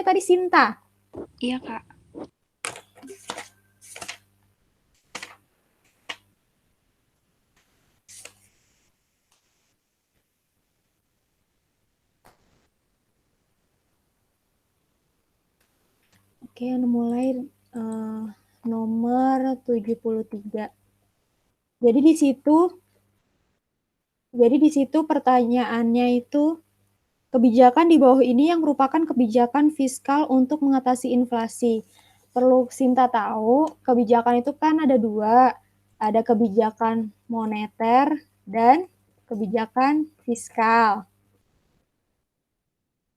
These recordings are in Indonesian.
tadi Sinta? Iya, Kak. Oke, mulai nomor 73. Jadi di situ pertanyaannya itu kebijakan di bawah ini yang merupakan kebijakan fiskal untuk mengatasi inflasi. Perlu Sinta tahu, kebijakan itu kan ada dua, ada kebijakan moneter dan kebijakan fiskal.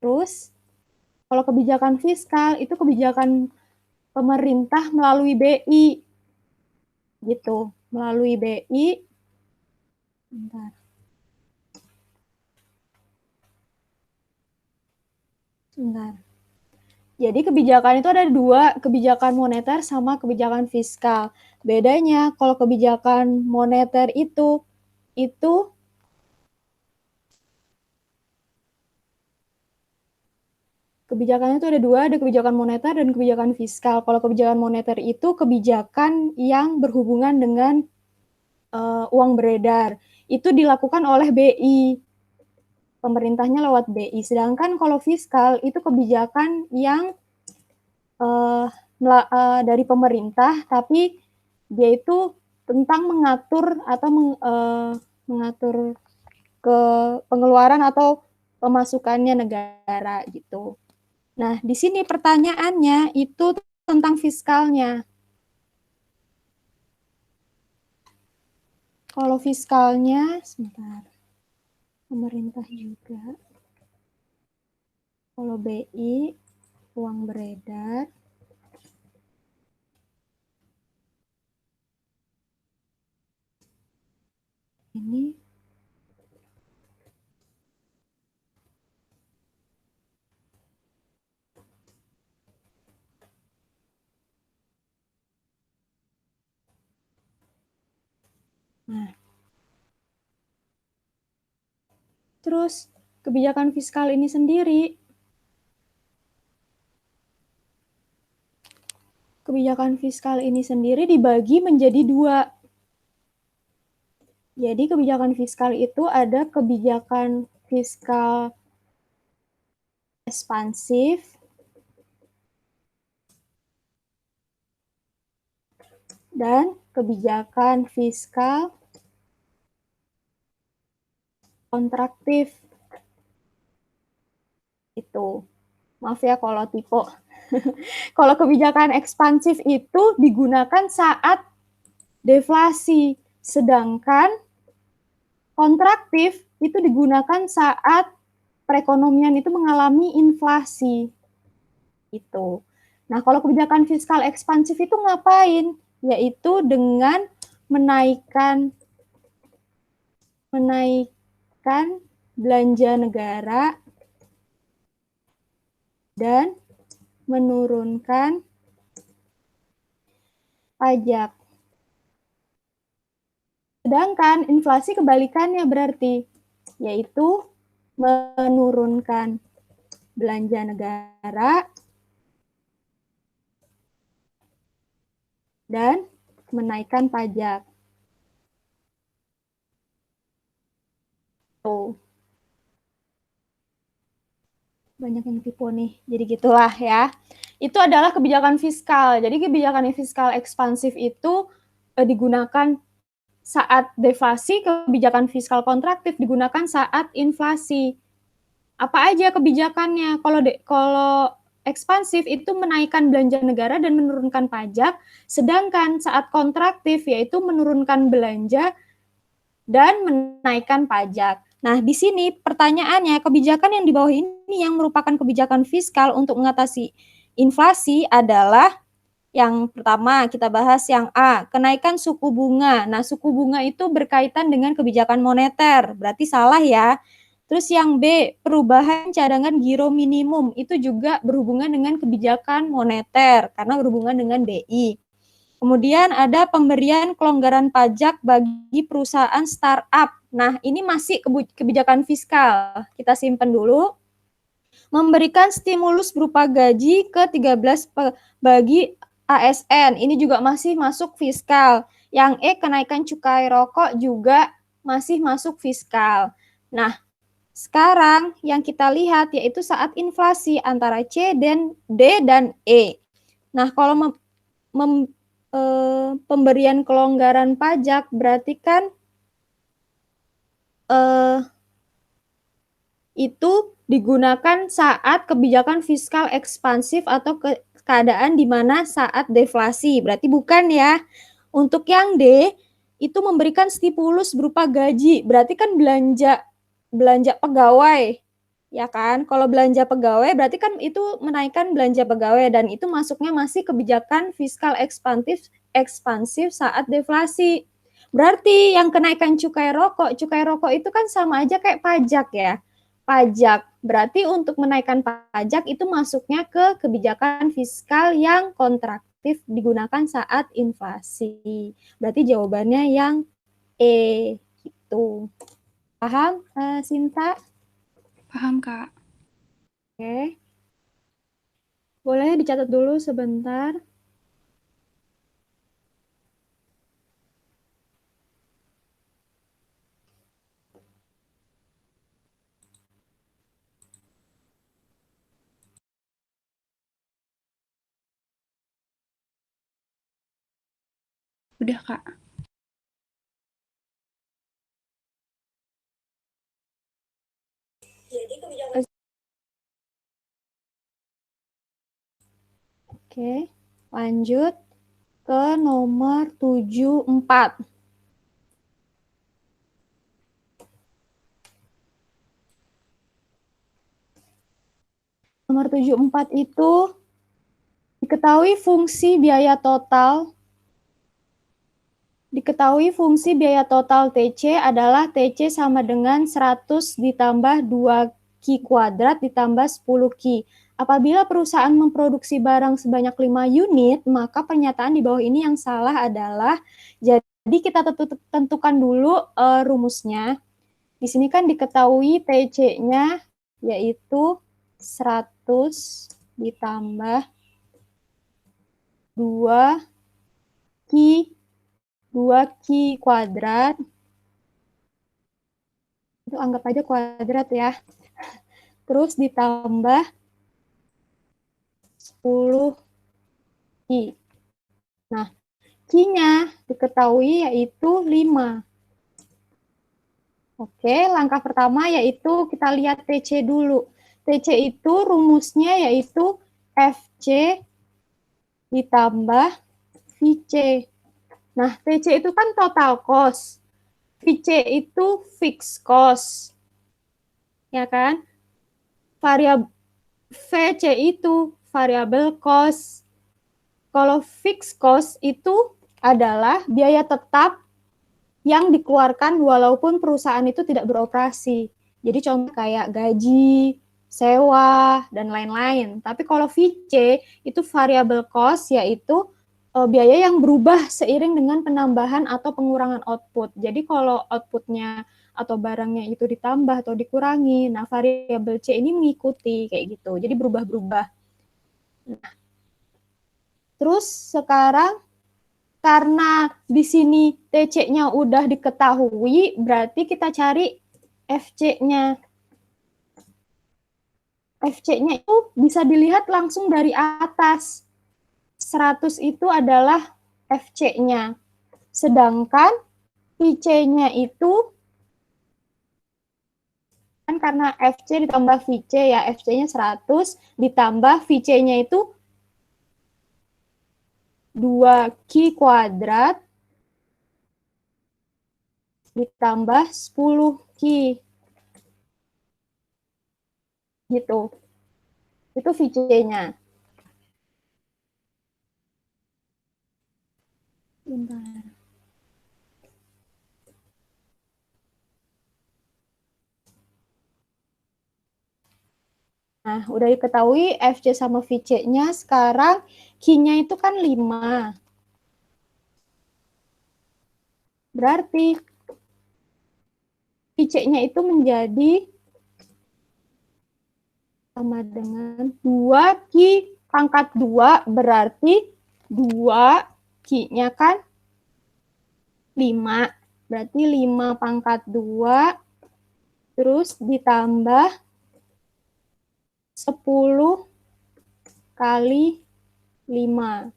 Terus, kalau kebijakan fiskal itu kebijakan pemerintah melalui BI, gitu, melalui BI. Bentar. Jadi kebijakan itu ada dua, kebijakan moneter sama kebijakan fiskal. Bedanya kalau kebijakan moneter itu kebijakannya itu ada dua, ada kebijakan moneter dan kebijakan fiskal. Kalau kebijakan moneter itu kebijakan yang berhubungan dengan uang beredar. Itu dilakukan oleh BI. Pemerintahnya lewat BI. Sedangkan kalau fiskal itu kebijakan yang dari pemerintah, tapi dia itu tentang mengatur atau mengatur ke pengeluaran atau pemasukannya negara gitu. Nah, di sini pertanyaannya itu tentang fiskalnya. Kalau fiskalnya, sebentar, pemerintah juga. Kalau BI, uang beredar. Ini nah. Terus kebijakan fiskal ini sendiri dibagi menjadi dua. Jadi kebijakan fiskal itu ada kebijakan fiskal ekspansif dan kebijakan fiskal kontraktif. Itu. Maaf ya kalau tipe. Kalau kebijakan ekspansif itu digunakan saat deflasi, sedangkan kontraktif itu digunakan saat perekonomian itu mengalami inflasi. Itu. Nah, kalau kebijakan fiskal ekspansif itu ngapain? Yaitu dengan menaikkan belanja negara dan menurunkan pajak. Sedangkan inflasi kebalikannya berarti, yaitu menurunkan belanja negara dan menaikkan pajak. Tuh. Banyak yang tipu nih, jadi gitulah ya. Itu adalah kebijakan fiskal. Jadi kebijakan fiskal ekspansif itu digunakan saat deflasi, kebijakan fiskal kontraktif digunakan saat inflasi. Apa aja kebijakannya? Kalau ekspansif itu menaikkan belanja negara dan menurunkan pajak, sedangkan saat kontraktif yaitu menurunkan belanja dan menaikkan pajak. Nah, di sini pertanyaannya, kebijakan yang di bawah ini yang merupakan kebijakan fiskal untuk mengatasi inflasi adalah yang pertama kita bahas yang A, kenaikan suku bunga. Nah, suku bunga itu berkaitan dengan kebijakan moneter, berarti salah ya. Terus yang B, perubahan cadangan giro minimum, itu juga berhubungan dengan kebijakan moneter, karena berhubungan dengan BI. Kemudian ada pemberian kelonggaran pajak bagi perusahaan startup. Nah, ini masih kebijakan fiskal. Kita simpan dulu. memberikan stimulus berupa gaji ke 13 bagi ASN. Ini juga masih masuk fiskal. Yang E, kenaikan cukai rokok juga masih masuk fiskal. Nah, sekarang yang kita lihat yaitu saat inflasi antara C dan D dan E. Nah, kalau pemberian kelonggaran pajak berarti kan itu digunakan saat kebijakan fiskal ekspansif atau keadaan di mana saat deflasi. Berarti bukan ya. Untuk yang D, itu memberikan stimulus berupa gaji. Berarti kan belanja pegawai. Ya kan? Kalau belanja pegawai berarti kan itu menaikkan belanja pegawai dan itu masuknya masih kebijakan fiskal ekspansif saat deflasi. Berarti yang kenaikan cukai rokok itu kan sama aja kayak pajak ya. Pajak. Berarti untuk menaikkan pajak itu masuknya ke kebijakan fiskal yang kontraktif digunakan saat inflasi. Berarti jawabannya yang E gitu. Paham, Sinta? Paham, Kak. Oke. Boleh dicatat dulu sebentar. Udah, Kak. Oke, lanjut ke nomor 74. Nomor 74 itu diketahui fungsi biaya total TC adalah TC sama dengan 100 ditambah 2Q kuadrat ditambah 10Q. Apabila perusahaan memproduksi barang sebanyak 5 unit, maka pernyataan di bawah ini yang salah adalah, jadi kita tentukan dulu rumusnya. Di sini kan diketahui TC-nya yaitu 100 ditambah 2Q kuadrat. Itu anggap aja kuadrat ya. Terus ditambah 10Q. Nah, Q-nya diketahui yaitu 5. Oke, langkah pertama yaitu kita lihat TC dulu. TC itu rumusnya yaitu FC ditambah VC. Nah, TC itu kan total cost. VC itu fixed cost. Ya kan? Variabel VC itu variable cost. Kalau fixed cost itu adalah biaya tetap yang dikeluarkan walaupun perusahaan itu tidak beroperasi. Jadi contoh kayak gaji, sewa, dan lain-lain. Tapi kalau VC itu variable cost, yaitu biaya yang berubah seiring dengan penambahan atau pengurangan output. Jadi kalau outputnya atau barangnya itu ditambah atau dikurangi, nah variabel C ini mengikuti kayak gitu. Jadi berubah-berubah. Nah, terus sekarang karena di sini TC-nya udah diketahui, berarti kita cari FC-nya. FC-nya itu bisa dilihat langsung dari atas. 100 itu adalah FC-nya. Sedangkan VC-nya itu, kan karena FC ditambah VC ya, FC-nya 100, ditambah VC-nya itu 2Q kuadrat, ditambah 10Q. Gitu. Itu VC-nya. Bentar. Nah, udah diketahui FC sama VC-nya, sekarang Q-nya itu kan 5. Berarti VC-nya itu menjadi sama dengan 2 Q pangkat 2 berarti 2 Q-nya kan 5. Berarti 5 pangkat 2 terus ditambah 10 kali 5.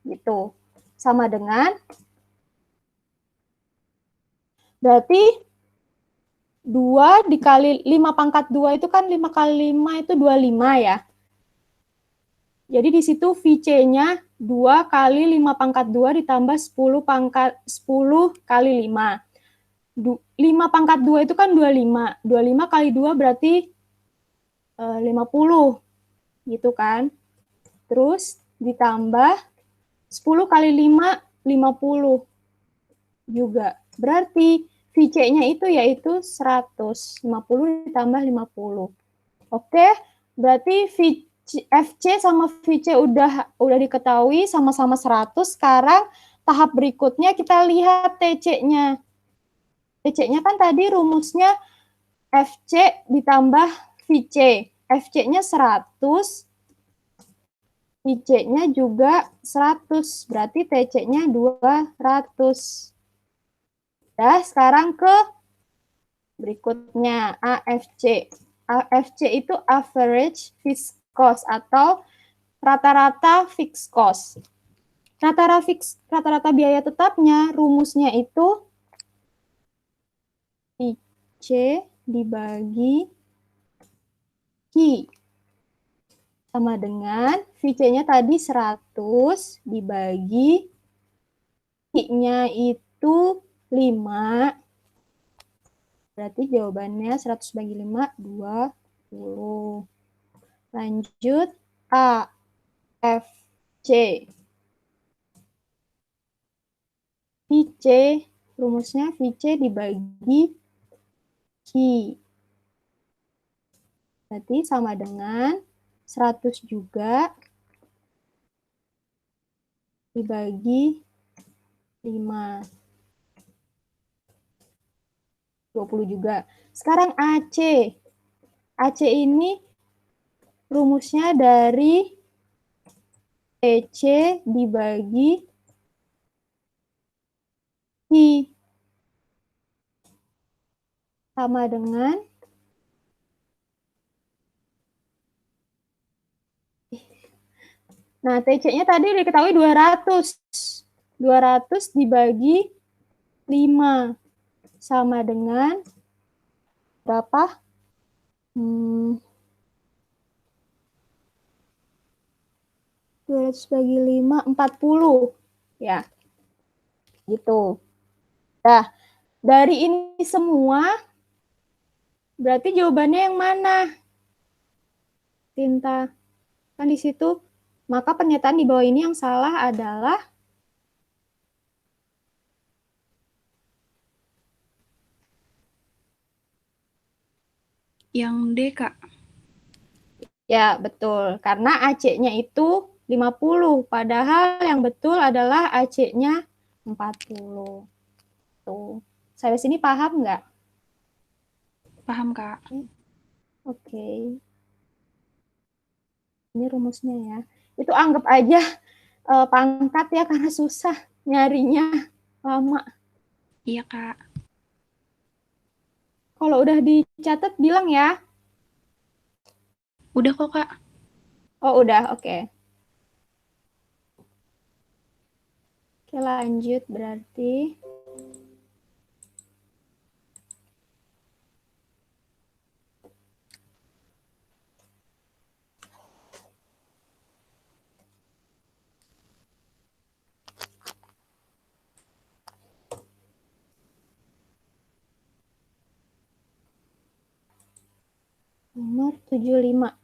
Gitu. Sama dengan berarti 2 dikali 5 pangkat 2 itu kan 5 kali 5 itu 25 ya. Jadi di situ VC-nya 2 kali 5 pangkat 2 ditambah 10 kali 5. 5 pangkat 2 itu kan 25. 25 kali 2 berarti 50. Gitu kan. Terus ditambah 10 kali 5, 50 juga. Berarti VC-nya itu yaitu 100. 50 ditambah 50. Oke, berarti FC sama VC udah diketahui sama-sama 100. Sekarang tahap berikutnya kita lihat TC-nya. TC-nya kan tadi rumusnya FC ditambah VC. FC-nya 100, VC-nya juga 100. Berarti TC-nya 200. Nah, sekarang ke berikutnya AFC. AFC itu average fixed cost atau rata-rata fixed cost. Rata-rata biaya tetapnya rumusnya itu VC dibagi Q. Sama dengan VC-nya tadi 100 dibagi Q-nya itu 5. Berarti jawabannya 100 bagi 5, 20. Lanjut A, F, C. VC, rumusnya VC dibagi Q. Berarti sama dengan 100 juga dibagi 5. 20 juga. Sekarang AC. AC ini rumusnya dari TC dibagi I. Sama dengan nah, TC-nya tadi diketahui 200. 200 dibagi 5. Sama dengan berapa? 200 bagi 5, 40. Ya, gitu. Nah, dari ini semua, berarti jawabannya yang mana? Tinta. Kan di situ, maka pernyataan di bawah ini yang salah adalah Yang D, Kak. ya, betul. Karena AC-nya itu 50. Padahal yang betul adalah AC-nya 40. Tuh. Saya sini paham nggak? Paham, Kak. Oke. Ini rumusnya ya. Itu anggap aja pangkat ya karena susah nyarinya lama. Iya, Kak. Kalau udah dicatat bilang ya. Udah kok, Kak. Oh, udah. Oke. Oke, lanjut berarti. Nomor 75.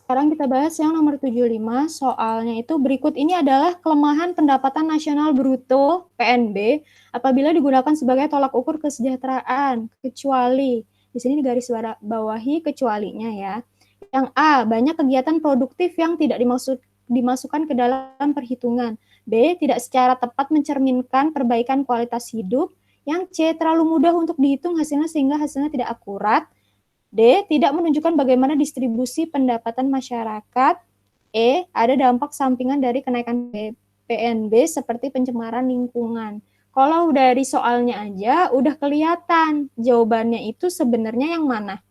Sekarang kita bahas yang nomor 75, soalnya itu berikut ini adalah kelemahan pendapatan nasional bruto PNB apabila digunakan sebagai tolak ukur kesejahteraan, kecuali, di sini garis bawahi kecualinya ya. Yang A, banyak kegiatan produktif yang tidak dimasukkan ke dalam perhitungan. B, tidak secara tepat mencerminkan perbaikan kualitas hidup. Yang C, terlalu mudah untuk dihitung hasilnya sehingga hasilnya tidak akurat. D. Tidak menunjukkan bagaimana distribusi pendapatan masyarakat. E. Ada dampak sampingan dari kenaikan PNB seperti pencemaran lingkungan. Kalau dari soalnya aja udah kelihatan jawabannya itu sebenarnya yang mana.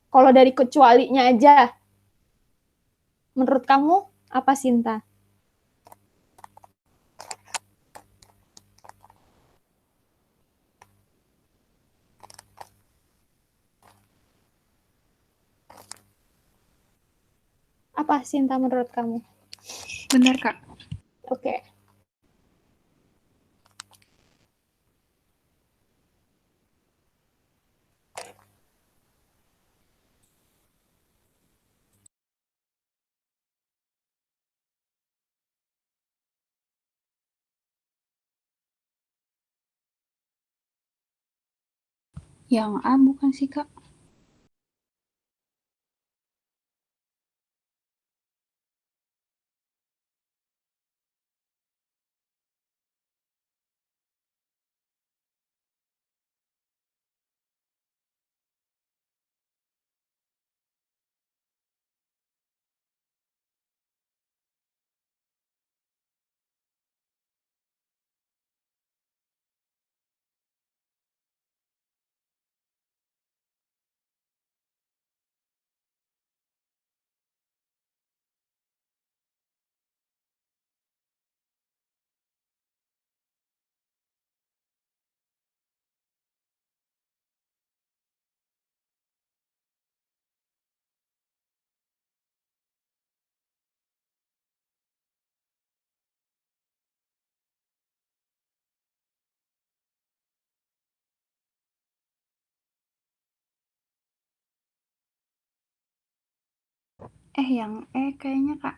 Kalau dari kecualinya aja, menurut kamu apa, Sinta? Apa, Sinta, menurut kamu? Benar, Kak. Oke. Yang A bukan sih, Kak? Yang E kayaknya, Kak.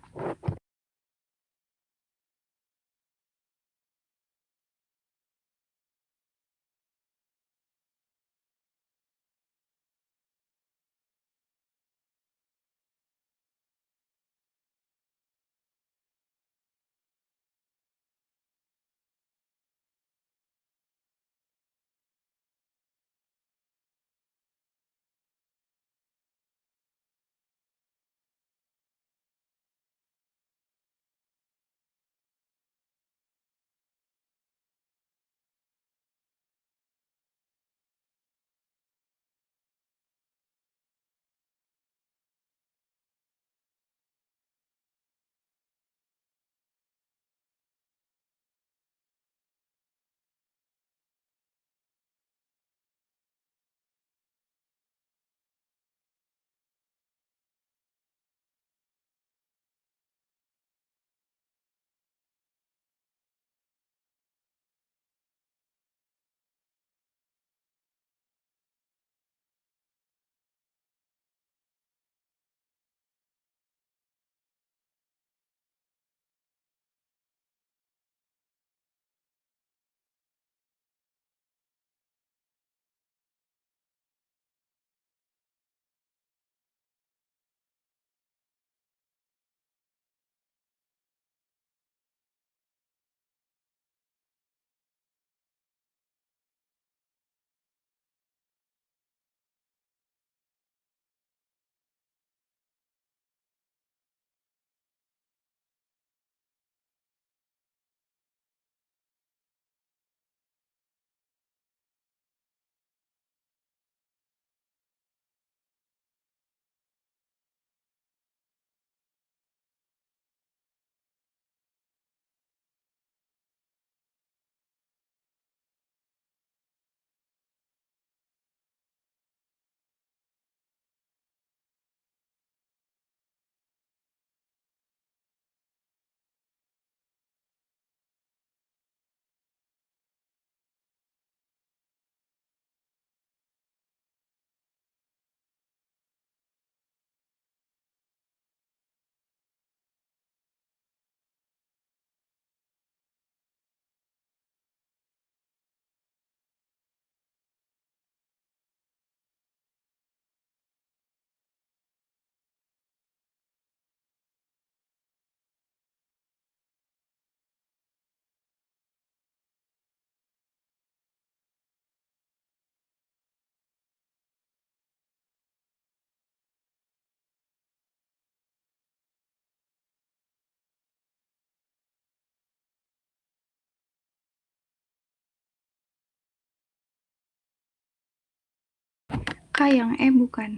Kak, yang E bukan.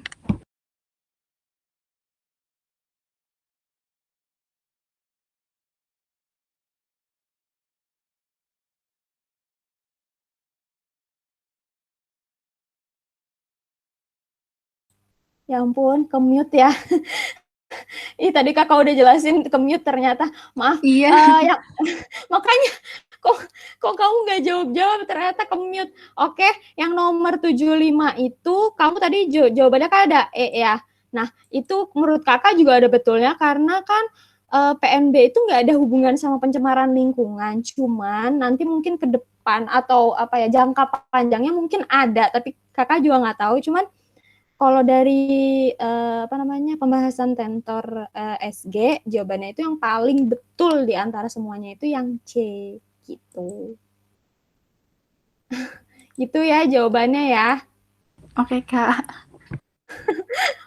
Ya ampun, ke-mute ya. Ih, tadi Kakak udah jelasin ke-mute ternyata. Maaf. Iya. Yang makanya kok kamu nggak jawab-jawab, ternyata ke-mute. Oke, yang nomor 75 itu kamu tadi jawabannya kan ada E ya. Nah, itu menurut Kakak juga ada betulnya karena kan PNB itu nggak ada hubungan sama pencemaran lingkungan, cuman nanti mungkin ke depan atau apa ya jangka panjangnya mungkin ada, tapi Kakak juga nggak tahu. Cuman kalau dari apa namanya pembahasan tentor SG, jawabannya itu yang paling betul di antara semuanya itu yang C gitu. Gitu ya jawabannya ya. Oke, Kak.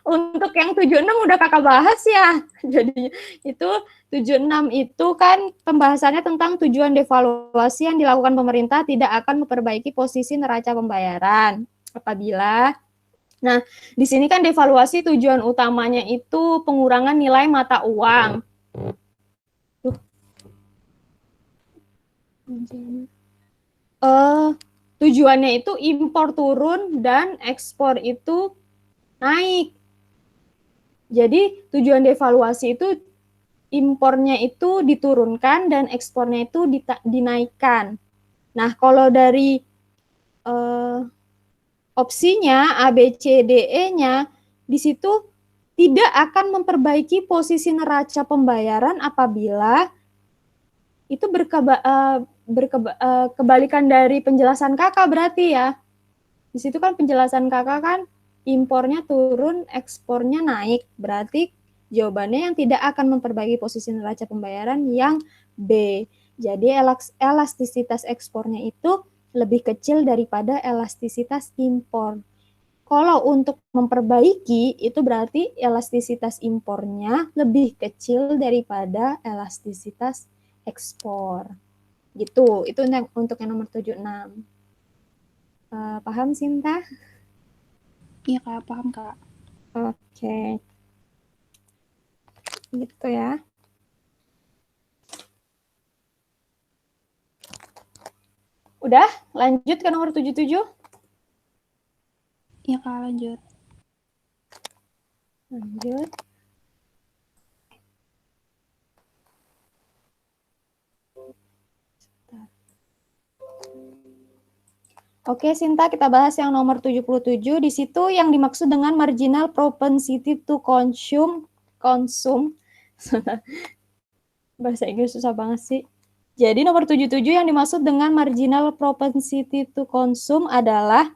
Untuk yang 76 udah Kakak bahas ya. Jadi itu 76 itu kan pembahasannya tentang tujuan devaluasi yang dilakukan pemerintah tidak akan memperbaiki posisi neraca pembayaran. Apabila Nah, di sini kan devaluasi tujuan utamanya itu pengurangan nilai mata uang. Tujuannya itu impor turun dan ekspor itu naik. Jadi tujuan devaluasi itu impornya itu diturunkan dan ekspornya itu dinaikkan. Nah, kalau dari opsinya A, B, C, D, E-nya di situ tidak akan memperbaiki posisi neraca pembayaran apabila itu kebalikan dari penjelasan Kakak berarti ya. Di situ kan penjelasan Kakak kan impornya turun, ekspornya naik. Berarti jawabannya yang tidak akan memperbaiki posisi neraca pembayaran yang B. Jadi elastisitas ekspornya itu lebih kecil daripada elastisitas impor. Kalau untuk memperbaiki itu berarti elastisitas impornya lebih kecil daripada elastisitas ekspor. Gitu. Itu untuk yang nomor 76. Paham Sinta? Iya, Kak. Paham, Kak. Oke. Gitu ya. Udah, lanjut ke nomor 77. Iya, Kak. Lanjut. Lanjut. Oke, Sinta, kita bahas yang nomor 77. Di situ yang dimaksud dengan marginal propensity to consume. Bahasa Inggris susah banget sih. Jadi nomor 77 yang dimaksud dengan marginal propensity to consume adalah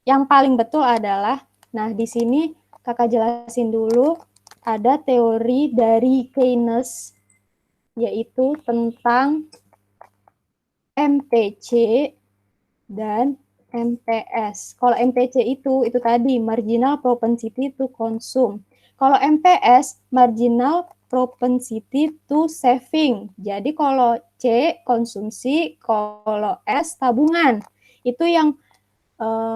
yang paling betul adalah, nah di sini Kakak jelasin dulu, ada teori dari Keynes, yaitu tentang MPC dan MPS. Kalau MPC itu tadi marginal propensity to consume. Kalau MPS marginal propensity to saving. Jadi kalau C konsumsi, kalau S tabungan. Itu yang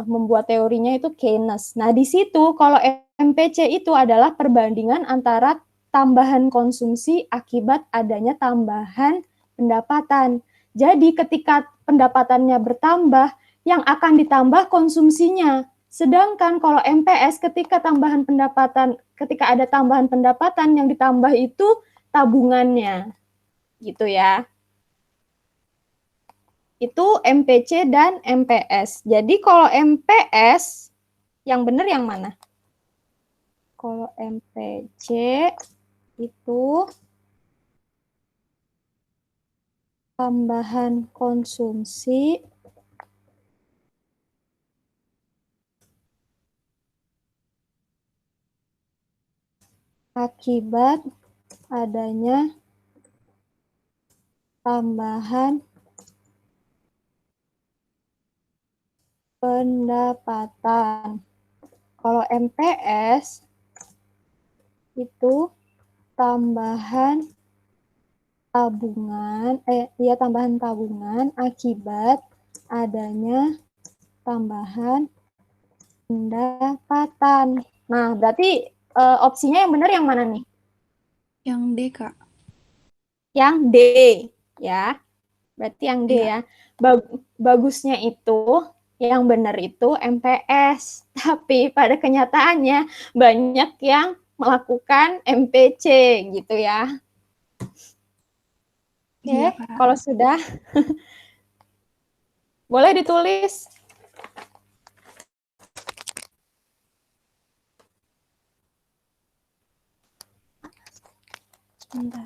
membuat teorinya itu Keynes. Nah, di situ kalau MPC itu adalah perbandingan antara tambahan konsumsi akibat adanya tambahan pendapatan. Jadi ketika pendapatannya bertambah, yang akan ditambah konsumsinya. Sedangkan kalau MPS ketika ada tambahan pendapatan yang ditambah itu tabungannya. Gitu ya. Itu MPC dan MPS. Jadi kalau MPS yang benar yang mana? Kalau MPC itu tambahan konsumsi akibat adanya tambahan pendapatan. Kalau MPS itu tambahan tabungan akibat adanya tambahan pendapatan. Nah, berarti opsinya yang benar yang mana nih? Yang D, Kak. Yang D, ya. Berarti yang D Iya. ya. Bagusnya itu, yang benar itu MPS. Tapi pada kenyataannya banyak yang melakukan MPC gitu ya. Oke, Iya, Kak. kalau sudah, boleh ditulis. Sebentar.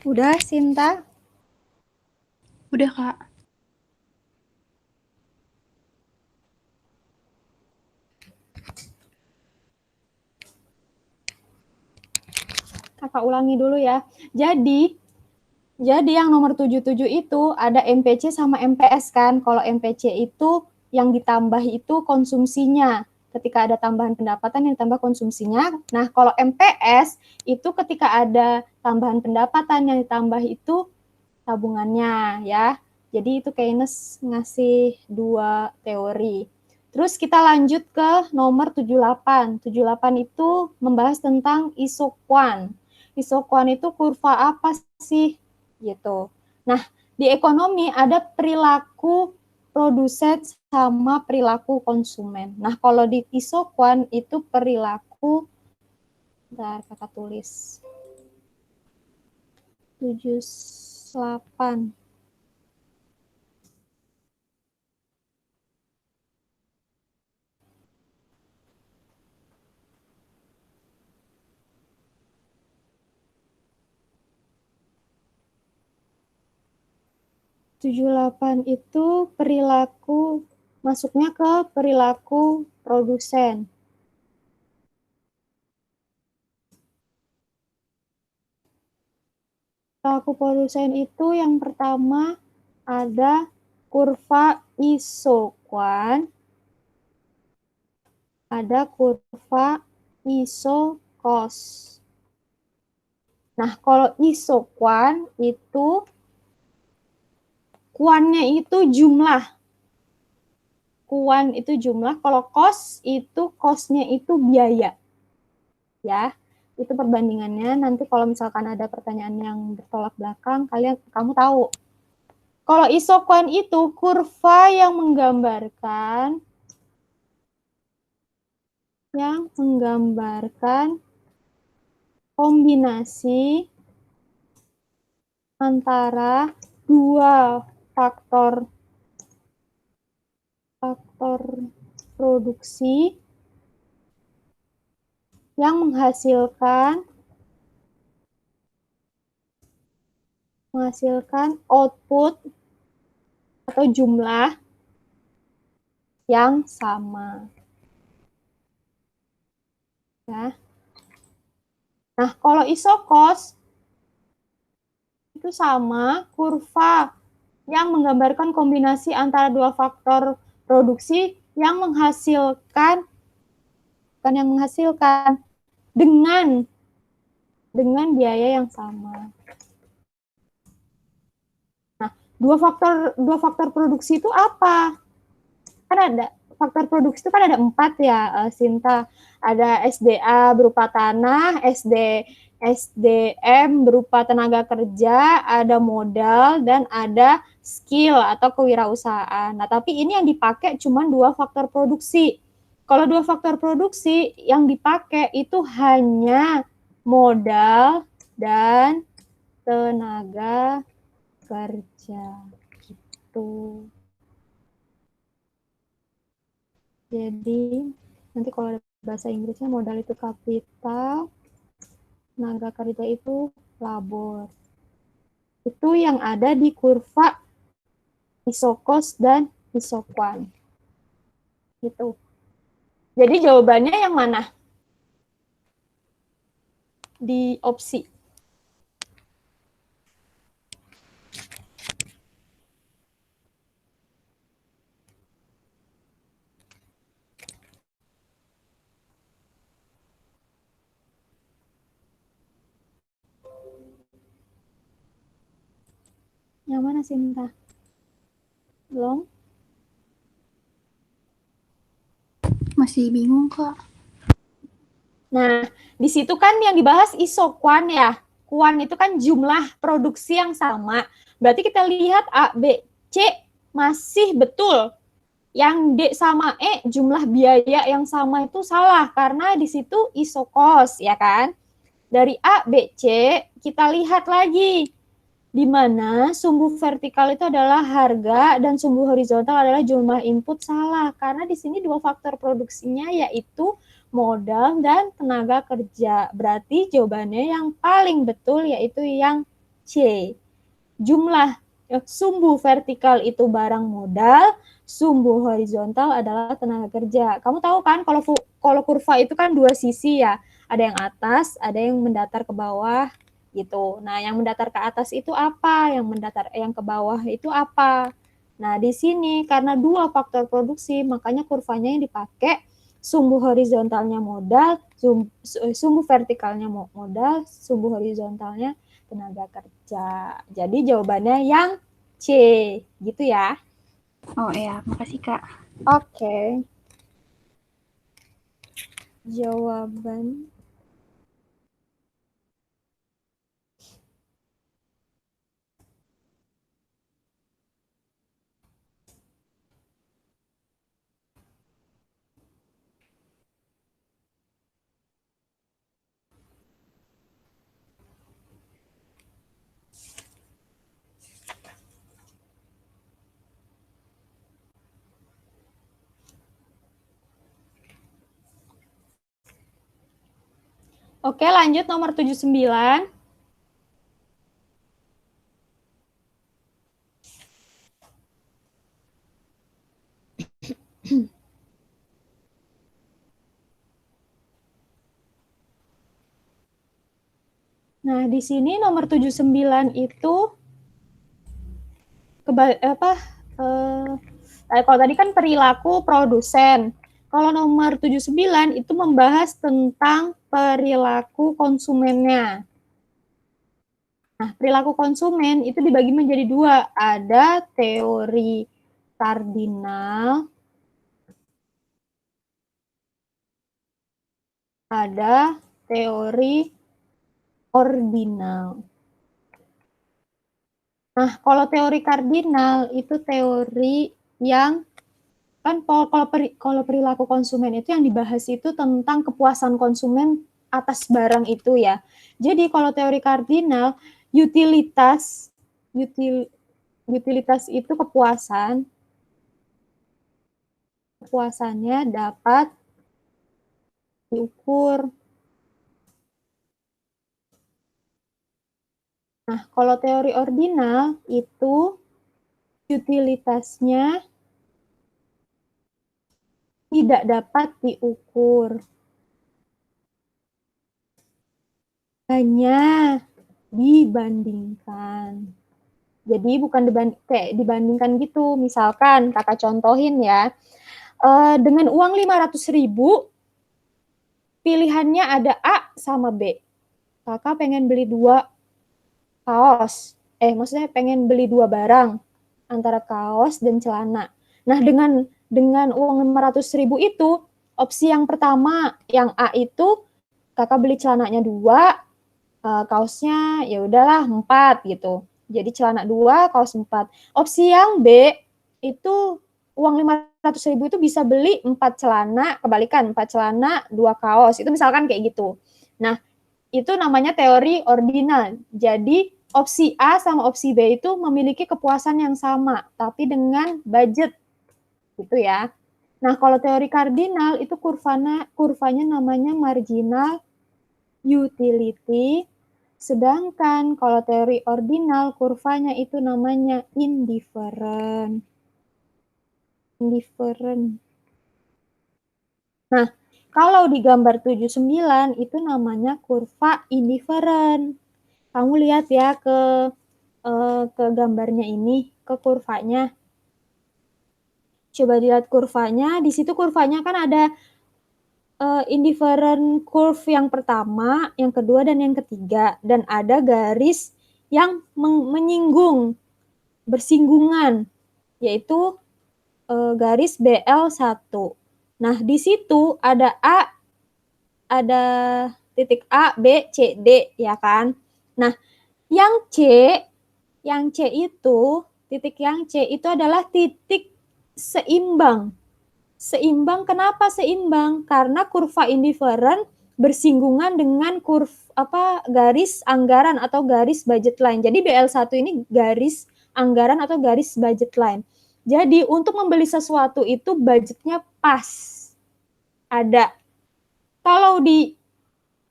Udah, Sinta? Udah, Kak. Kakak ulangi dulu ya. Jadi yang nomor 77 itu ada MPC sama MPS kan. Kalau MPC itu yang ditambah itu konsumsinya. Ketika ada tambahan pendapatan yang ditambah konsumsinya. Nah, kalau MPS itu ketika ada tambahan pendapatan yang ditambah itu tabungannya ya. Jadi itu Keynes ngasih dua teori. Terus kita lanjut ke nomor 78. 78 itu membahas tentang isokuan. Isokuan itu kurva apa sih? Gitu. Nah, di ekonomi ada perilaku produsen sama perilaku konsumen. Nah, kalau di isokuan itu perilaku, bentar kakak tulis, 78. 78 itu perilaku, masuknya ke perilaku produsen. Perilaku produsen itu yang pertama ada kurva isokuan, ada kurva isokos. Nah, kalau isokuan itu kuannya itu jumlah. Kuan itu jumlah, kalau kos itu kosnya itu biaya. Ya, itu perbandingannya. Nanti kalau misalkan ada pertanyaan yang bertolak belakang, kamu tahu. Kalau isokuan itu kurva yang menggambarkan kombinasi antara dua faktor produksi yang menghasilkan output atau jumlah yang sama. Ya. Nah, kalau isokos itu sama kurva yang menggambarkan kombinasi antara dua faktor produksi yang menghasilkan, bukan yang menghasilkan, dengan biaya yang sama. Nah, dua faktor produksi itu apa? Kan ada faktor produksi itu kan ada 4 ya, Sinta. Ada SDA berupa tanah, SDM berupa tenaga kerja, ada modal, dan ada skill atau kewirausahaan. Nah, tapi ini yang dipakai cuma 2 faktor produksi. Kalau 2 faktor produksi yang dipakai itu hanya modal dan tenaga kerja gitu. Jadi nanti kalau ada bahasa Inggrisnya modal itu kapital, tenaga kerja itu labor. Itu yang ada di kurva isokos dan isokwan. Gitu. Jadi jawabannya yang mana? Di opsi. Yang mana Sinta? Belum? Masih bingung, Kak. Nah, di situ kan yang dibahas isokwan ya. Kuan itu kan jumlah produksi yang sama. Berarti kita lihat A, B, C masih betul. Yang D sama E jumlah biaya yang sama itu salah karena di situ isokos ya kan. Dari A, B, C kita lihat lagi di mana sumbu vertikal itu adalah harga dan sumbu horizontal adalah jumlah input salah karena di sini 2 faktor produksinya yaitu modal dan tenaga kerja. Berarti jawabannya yang paling betul yaitu yang C. Jumlah sumbu vertikal itu barang modal, sumbu horizontal adalah tenaga kerja. Kamu tahu kan kalau kurva itu kan 2 sisi ya. Ada yang atas, ada yang mendatar ke bawah gitu. Nah, yang mendatar ke atas itu apa? Yang ke bawah itu apa? Nah, di sini karena 2 faktor produksi, makanya kurvanya yang dipakai sumbu horizontalnya modal, sumbu vertikalnya modal, sumbu horizontalnya tenaga kerja. Jadi jawabannya yang C, gitu ya. Oh iya, makasih, Kak. Oke. Jawaban Oke, lanjut nomor 79. Nah, di sini nomor 79 itu kalau tadi kan perilaku produsen. Kalau nomor 79 itu membahas tentang perilaku konsumennya. Nah, perilaku konsumen itu dibagi menjadi 2. Ada teori kardinal, ada teori ordinal. Nah, kalau teori kardinal itu teori yang kan kalau perilaku konsumen itu yang dibahas itu tentang kepuasan konsumen atas barang itu ya. Jadi kalau teori kardinal utilitas itu kepuasannya dapat diukur. Nah, kalau teori ordinal itu utilitasnya tidak dapat diukur. Hanya dibandingkan. Jadi bukan kayak dibandingkan gitu. Misalkan kakak contohin ya, Dengan uang 500.000, pilihannya ada A sama B. Kakak pengen beli 2 kaos. Maksudnya pengen beli 2 barang antara kaos dan celana. Nah, dengan uang 500.000 itu, opsi yang pertama, yang A itu kakak beli celananya 2, kaosnya ya udahlah 4 gitu. Jadi celana 2, kaos 4. Opsi yang B itu uang 500.000 itu bisa beli 4 celana, kebalikan 4 celana, 2 kaos. Itu misalkan kayak gitu. Nah, itu namanya teori ordinal. Jadi opsi A sama opsi B itu memiliki kepuasan yang sama, tapi dengan budget gitu ya. Nah, kalau teori kardinal itu kurvanya namanya marginal utility, sedangkan kalau teori ordinal kurvanya itu namanya indifferent. Nah, kalau di gambar 79 itu namanya kurva indifferent. Kamu lihat ya ke gambarnya ini, ke kurvanya. Coba dilihat kurvanya, di situ kurvanya kan ada indifferent curve yang pertama, yang kedua, dan yang ketiga. Dan ada garis yang menyinggung, bersinggungan, yaitu garis BL1. Nah, di situ ada titik A, B, C, D, ya kan? Nah, yang C itu, titik yang C itu adalah titik seimbang. Seimbang, kenapa seimbang? Karena kurva indifferent bersinggungan dengan garis anggaran atau garis budget line. Jadi BL1 ini garis anggaran atau garis budget line. Jadi untuk membeli sesuatu itu budgetnya pas. Ada. Kalau di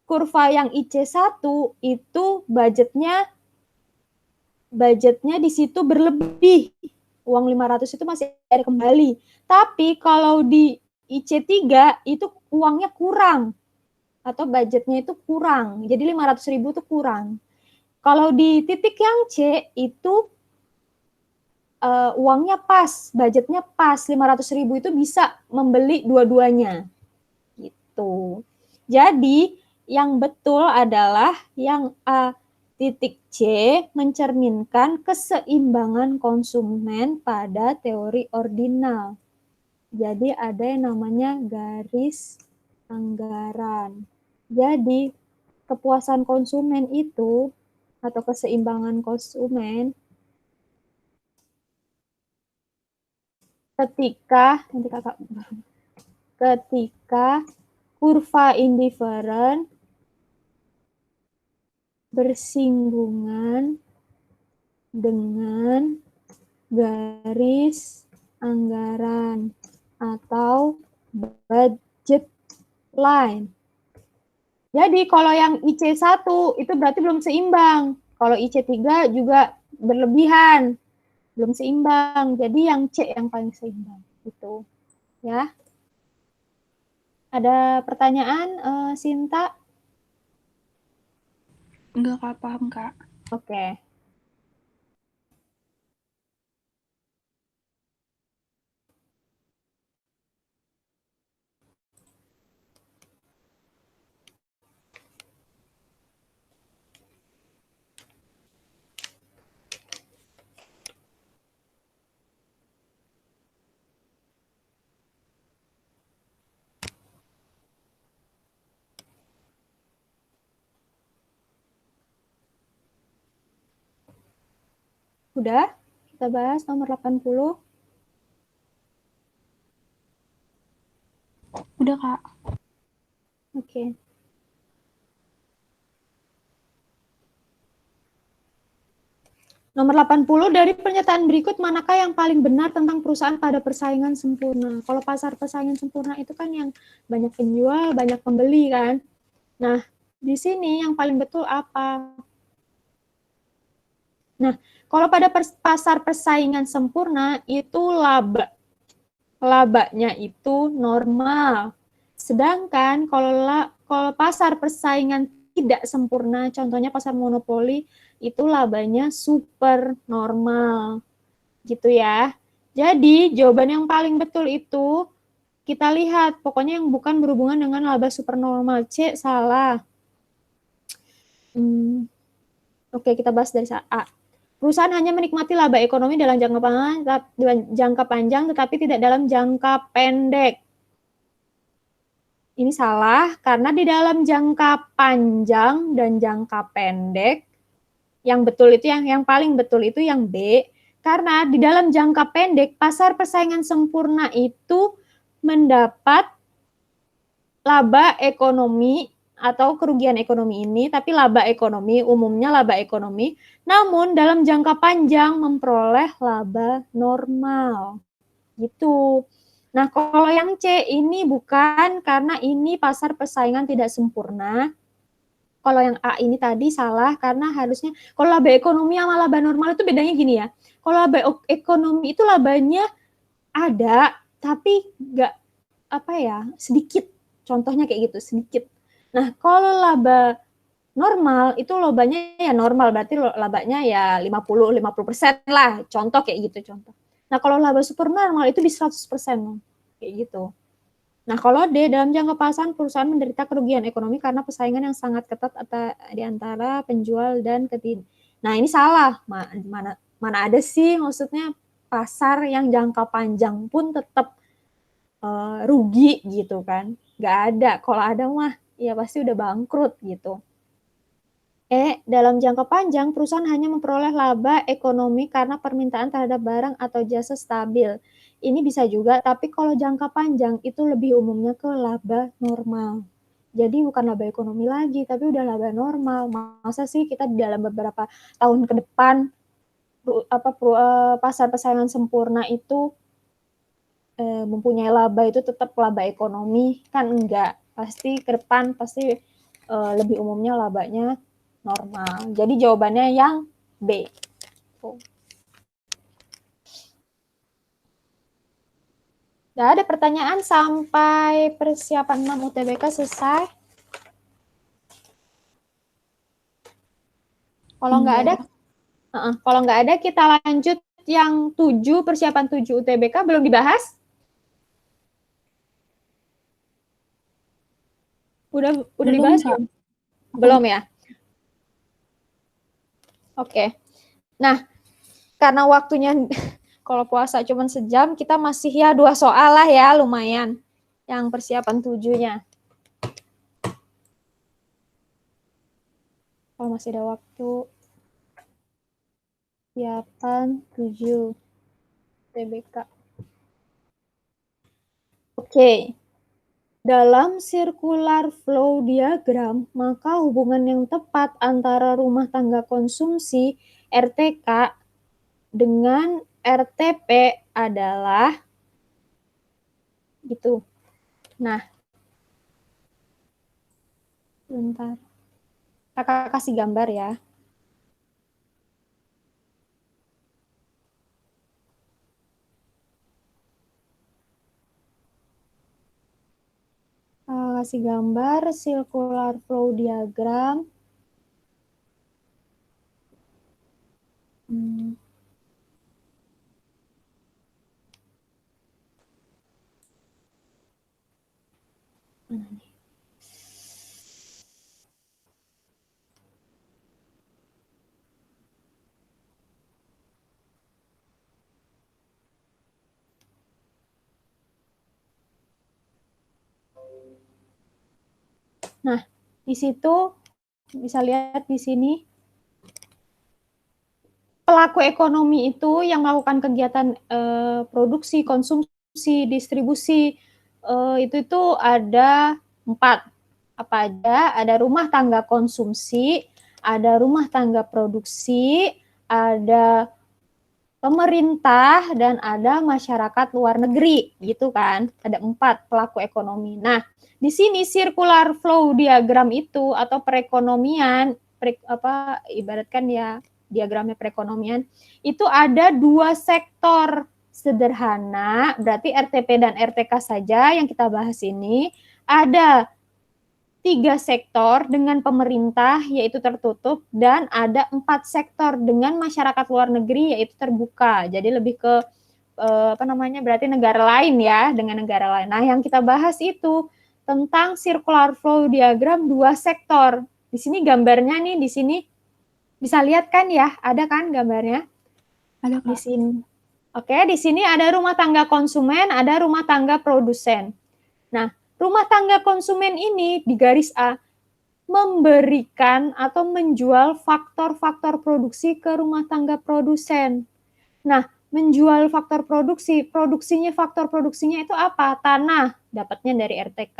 kurva yang IC1 itu budgetnya di situ berlebih. Uang 500 itu masih ada kembali. Tapi kalau di IC3 itu uangnya kurang. Atau budgetnya itu kurang. Jadi 500.000 itu kurang. Kalau di titik yang C itu uangnya pas, budgetnya pas. 500.000 itu bisa membeli dua-duanya. Gitu. Jadi yang betul adalah yang A titik C mencerminkan keseimbangan konsumen pada teori ordinal. Jadi ada yang namanya garis anggaran. Jadi kepuasan konsumen itu atau keseimbangan konsumen ketika kurva indifferent bersinggungan dengan garis anggaran atau budget line. Jadi kalau yang IC1 itu berarti belum seimbang. Kalau IC3 juga berlebihan, belum seimbang. Jadi yang C yang paling seimbang. Gitu. Ya. Ada pertanyaan, Sinta? Enggak, Kak, paham, Kak. Oke. Udah? Kita bahas nomor 80. Udah, Kak. Oke. Nomor 80, dari pernyataan berikut manakah yang paling benar tentang perusahaan pada persaingan sempurna? Kalau pasar persaingan sempurna itu kan yang banyak penjual, banyak pembeli kan? Nah, di sini yang paling betul apa? Nah, kalau pada pasar persaingan sempurna itu labanya itu normal. Sedangkan kalau pasar persaingan tidak sempurna, contohnya pasar monopoli, itu labanya super normal. Gitu ya. Jadi, jawaban yang paling betul itu kita lihat, pokoknya yang bukan berhubungan dengan laba supernormal. C, salah. Oke, kita bahas dari A. Perusahaan hanya menikmati laba ekonomi dalam jangka panjang, tetapi tidak dalam jangka pendek. Ini salah, karena di dalam jangka panjang dan jangka pendek, yang betul itu yang paling betul itu yang B, karena di dalam jangka pendek, pasar persaingan sempurna itu mendapat laba ekonomi atau kerugian ekonomi ini, tapi laba ekonomi, umumnya laba ekonomi, namun dalam jangka panjang memperoleh laba normal. Gitu. Nah, kalau yang C ini bukan, karena ini pasar persaingan tidak sempurna. Kalau yang A ini tadi salah, karena harusnya, kalau laba ekonomi sama laba normal itu bedanya gini ya. Kalau laba ekonomi itu labanya ada, tapi nggak, sedikit. Contohnya kayak gitu, sedikit. Nah, kalau laba normal, itu labanya ya normal, berarti labanya ya 50% lah. Contoh kayak gitu, contoh. Nah, kalau laba supernormal itu di 100%, kayak gitu. Nah, kalau D, dalam jangka panjang perusahaan menderita kerugian ekonomi karena persaingan yang sangat ketat di antara penjual dan Nah, ini salah. Mana ada sih maksudnya pasar yang jangka panjang pun tetap rugi gitu kan. Nggak ada. Kalau ada mah ya pasti udah bangkrut gitu. Dalam jangka panjang, perusahaan hanya memperoleh laba ekonomi karena permintaan terhadap barang atau jasa stabil. Ini bisa juga, tapi kalau jangka panjang itu lebih umumnya ke laba normal. Jadi bukan laba ekonomi lagi, tapi udah laba normal. Masa sih kita di dalam beberapa tahun ke depan pasar persaingan sempurna itu mempunyai laba itu tetap laba ekonomi? Kan enggak. Pasti ke depan pasti lebih umumnya labanya normal. Jadi jawabannya yang B. Udah ada pertanyaan sampai persiapan 6 UTBK selesai? Kalau nggak ada, kita lanjut yang 7, persiapan 7 UTBK. Belum dibahas? Udah dibahas belum? Belum ya? Oke. Nah, karena waktunya kalau puasa cuma sejam, kita masih ya 2 soal lah ya, lumayan. Yang persiapan 7-nya. Kalau masih ada waktu. Persiapan 7 TBK. Oke. Dalam circular flow diagram, maka hubungan yang tepat antara rumah tangga konsumsi RTK dengan RTP adalah gitu. Nah, bentar. Kakak kasih gambar ya. Kasih gambar circular flow diagram. Mana nih? Nah, di situ bisa lihat di sini pelaku ekonomi itu yang melakukan kegiatan produksi, konsumsi, distribusi itu ada 4. Apa aja? Ada rumah tangga konsumsi, ada rumah tangga produksi, ada pemerintah, dan ada masyarakat luar negeri, gitu kan? Ada 4 pelaku ekonomi. Nah, di sini circular flow diagram itu atau perekonomian, ibaratkan ya diagramnya perekonomian, itu ada 2 sektor sederhana, berarti RTP dan RTK saja yang kita bahas ini. Ada 3 sektor dengan pemerintah, yaitu tertutup, dan ada 4 sektor dengan masyarakat luar negeri, yaitu terbuka. Jadi lebih ke berarti negara lain ya, dengan negara lain. Nah, yang kita bahas itu tentang circular flow diagram 2 sektor. Di sini gambarnya nih, di sini bisa lihat kan ya, ada kan gambarnya? Ada, Kak. Di sini. Oke, di sini ada rumah tangga konsumen, ada rumah tangga produsen. Nah, rumah tangga konsumen ini di garis A memberikan atau menjual faktor-faktor produksi ke rumah tangga produsen. Nah, menjual faktor produksi, faktor produksinya itu apa? Tanah, dapatnya dari RTK.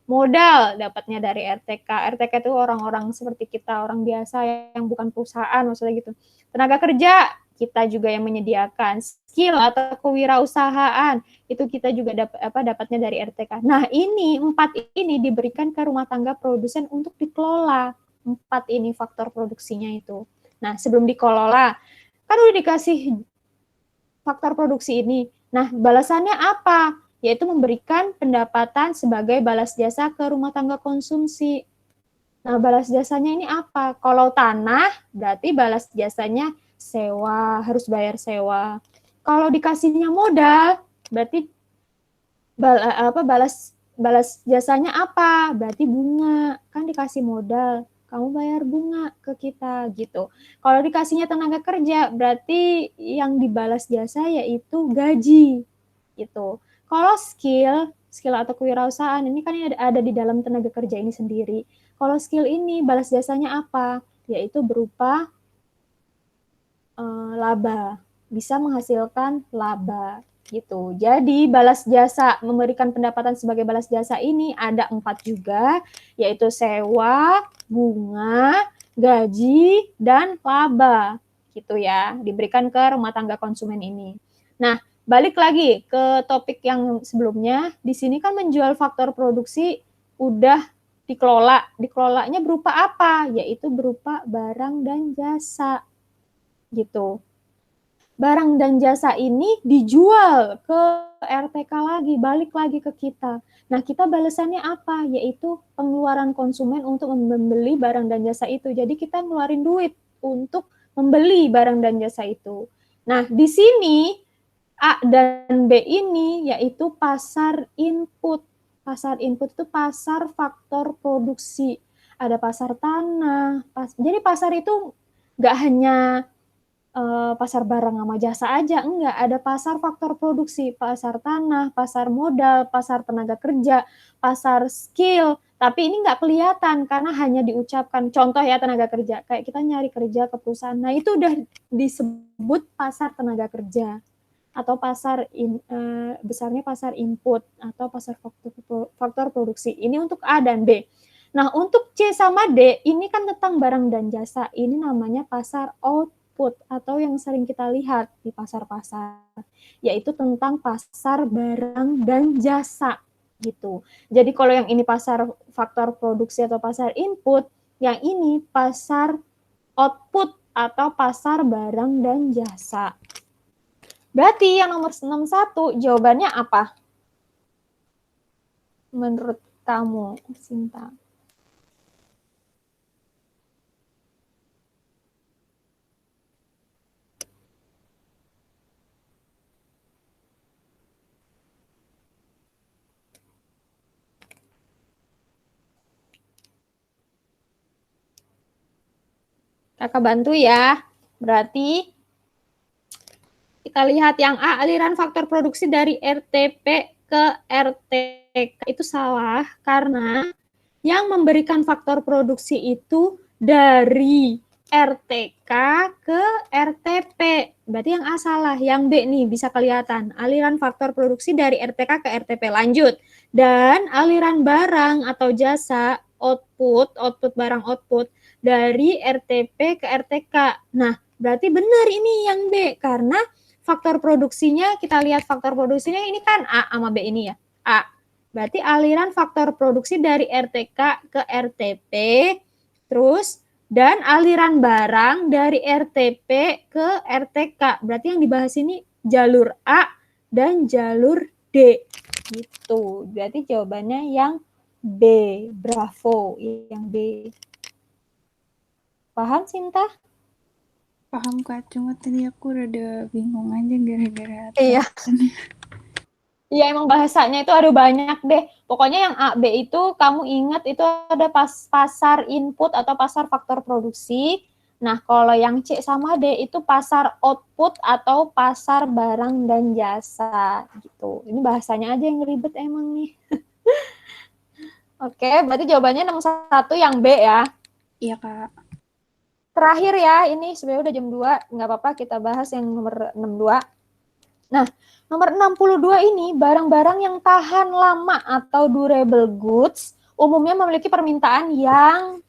Modal, dapatnya dari RTK. RTK itu orang-orang seperti kita, orang biasa yang bukan perusahaan, maksudnya gitu. Tenaga kerja, kita juga yang menyediakan. Skill atau kewirausahaan, itu kita juga dapatnya dari RTK. Nah, ini 4 ini diberikan ke rumah tangga produsen untuk dikelola. 4 ini faktor produksinya itu. Nah, sebelum dikelola, kan udah dikasih faktor produksi ini. Nah, balasannya apa? Yaitu memberikan pendapatan sebagai balas jasa ke rumah tangga konsumsi. Nah, balas jasanya ini apa? Kalau tanah, berarti balas jasanya sewa, harus bayar sewa. Kalau dikasihnya modal, berarti balas jasanya apa? Berarti bunga. Kan dikasih modal, kamu bayar bunga ke kita gitu. Kalau dikasihnya tenaga kerja, berarti yang dibalas jasa yaitu gaji gitu. Kalau skill atau kewirausahaan ini kan ada di dalam tenaga kerja ini sendiri. Kalau skill ini balas jasanya apa? Yaitu berupa laba, bisa menghasilkan laba gitu. Jadi balas jasa, memberikan pendapatan sebagai balas jasa ini ada 4 juga, yaitu sewa, bunga, gaji, dan laba gitu ya, diberikan ke rumah tangga konsumen ini. Nah, balik lagi ke topik yang sebelumnya, di sini kan menjual faktor produksi udah dikelola. Dikelolanya berupa apa? Yaitu berupa barang dan jasa gitu. Barang dan jasa ini dijual ke RTK lagi, balik lagi ke kita. Nah, kita balasannya apa? Yaitu pengeluaran konsumen untuk membeli barang dan jasa itu. Jadi kita ngeluarin duit untuk membeli barang dan jasa itu. Nah, di sini A dan B ini yaitu pasar input. Pasar input itu pasar faktor produksi. Ada pasar tanah. Jadi pasar itu nggak hanya pasar barang sama jasa aja, enggak, ada pasar faktor produksi, pasar tanah, pasar modal, pasar tenaga kerja, pasar skill, tapi ini nggak kelihatan karena hanya diucapkan. Contoh ya tenaga kerja, kayak kita nyari kerja ke perusahaan, nah itu udah disebut pasar tenaga kerja atau besarnya pasar input atau pasar faktor produksi. Ini untuk A dan B. Nah, untuk C sama D, ini kan tentang barang dan jasa. Ini namanya pasar output atau yang sering kita lihat di pasar-pasar, yaitu tentang pasar barang dan jasa gitu. Jadi kalau yang ini pasar faktor produksi atau pasar input, yang ini pasar output atau pasar barang dan jasa. Berarti yang nomor 61 jawabannya apa? Menurut kamu, Sinta? Kakak bantu ya. Berarti kita lihat yang A, aliran faktor produksi dari RTP ke RTK itu salah karena yang memberikan faktor produksi itu dari RTK ke RTP. Berarti yang A salah, yang B nih bisa kelihatan. Aliran faktor produksi dari RTK ke RTP. Lanjut. Dan aliran barang atau jasa output barang output dari RTP ke RTK. Nah, berarti benar ini yang B karena faktor produksinya, kita lihat faktor produksinya ini kan A sama B ini ya. A. Berarti aliran faktor produksi dari RTK ke RTP, terus dan aliran barang dari RTP ke RTK. Berarti yang dibahas ini jalur A dan jalur D. Gitu. Berarti jawabannya yang B. Bravo, yang B. Paham, Sinta? Paham Kak, cuma tadi aku rada bingung aja gara-gara Iya. tulisannya. Iya emang bahasanya itu ada banyak deh. Pokoknya yang A, B itu kamu ingat itu ada pasar input atau pasar faktor produksi. Nah, kalau yang C sama D itu pasar output atau pasar barang dan jasa gitu. Ini bahasanya aja yang ribet emang nih. Oke, berarti jawabannya 61 yang B ya. Iya Kak. Terakhir ya, ini sebenarnya udah jam 2, nggak apa-apa kita bahas yang nomor 62. Nah, nomor 62 ini barang-barang yang tahan lama atau durable goods umumnya memiliki permintaan yang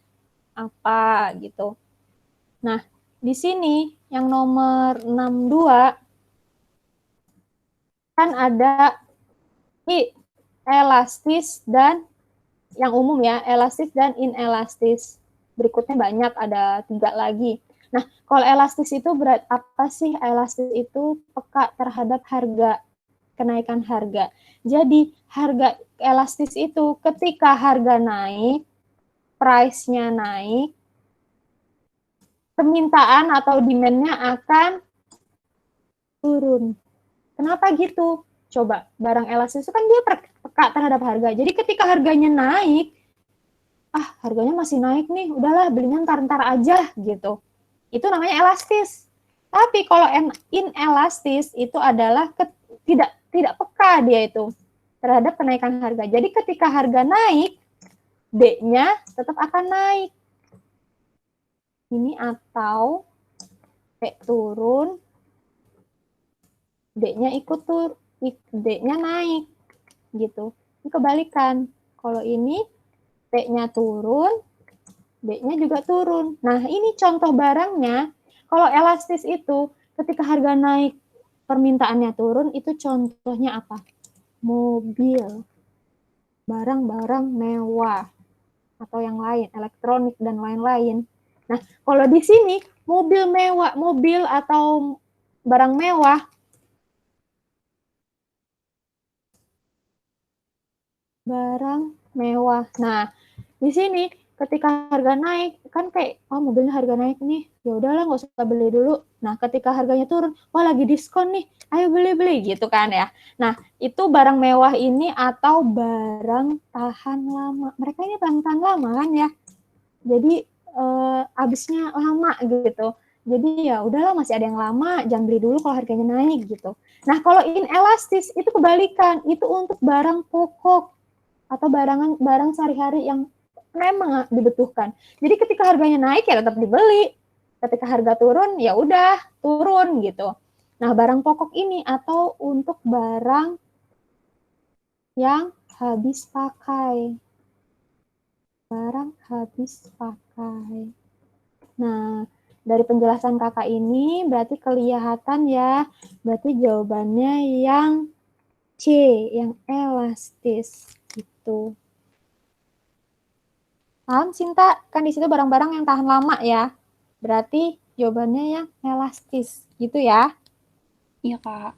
apa gitu. Nah, di sini yang nomor 62 kan ada elastis dan yang umum ya, elastis dan inelastis. Berikutnya banyak, ada 3 lagi. Nah, kalau elastis itu apa sih? Elastis itu peka terhadap harga, kenaikan harga. Jadi, harga elastis itu ketika harga naik, price-nya naik, permintaan atau demand-nya akan turun. Kenapa gitu? Coba, barang elastis itu kan dia peka terhadap harga. Jadi ketika harganya naik, harganya masih naik nih, udahlah belinya ntar-ntar aja gitu. Itu namanya elastis. Tapi kalau inelastis itu adalah tidak peka dia itu terhadap kenaikan harga. Jadi ketika harga naik, D-nya tetap akan naik. Ini atau P turun, D-nya ikut D-nya naik gitu. Ini kebalikan. Kalau ini P-nya turun, D-nya juga turun. Nah, ini contoh barangnya. Kalau elastis itu ketika harga naik, permintaannya turun, itu contohnya apa? Mobil, barang-barang mewah, atau yang lain, elektronik dan lain-lain. Nah, kalau di sini mobil mewah, mobil atau barang mewah, barang mewah. Nah, di sini ketika harga naik kan kayak mobilnya harga naik nih, ya udahlah nggak usah beli dulu. Nah, ketika harganya turun, wah lagi diskon nih, ayo beli gitu kan ya. Nah, itu barang mewah ini atau barang tahan lama. Mereka ini barang tahan lama kan ya. Jadi habisnya lama gitu. Jadi ya udahlah masih ada yang lama, jangan beli dulu kalau harganya naik gitu. Nah, kalau inelastis itu kebalikan, itu untuk barang pokok atau barang sehari-hari yang memang dibutuhkan. Jadi ketika harganya naik ya tetap dibeli. Ketika harga turun ya udah turun gitu. Nah, barang pokok ini atau untuk barang yang habis pakai. Barang habis pakai. Nah, dari penjelasan kakak ini berarti kelihatan ya, berarti jawabannya yang C, yang elastis gitu. Paham, Sinta? Kan di situ barang-barang yang tahan lama ya. Berarti jawabannya yang elastis, gitu ya. Iya Kak.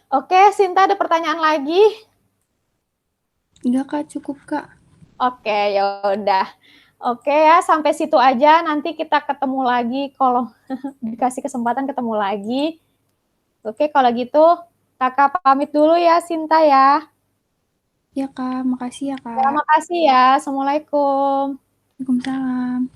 Oke, Sinta ada pertanyaan lagi? Enggak Kak, cukup Kak. Oke, ya udah. Oke ya, sampai situ aja. Nanti kita ketemu lagi kalau dikasih kesempatan ketemu lagi. Oke, kalau gitu kakak pamit dulu ya, Sinta ya. Iya Kak, makasih ya Ya, Kak. makasih ya. Assalamualaikum. Waalaikumsalam.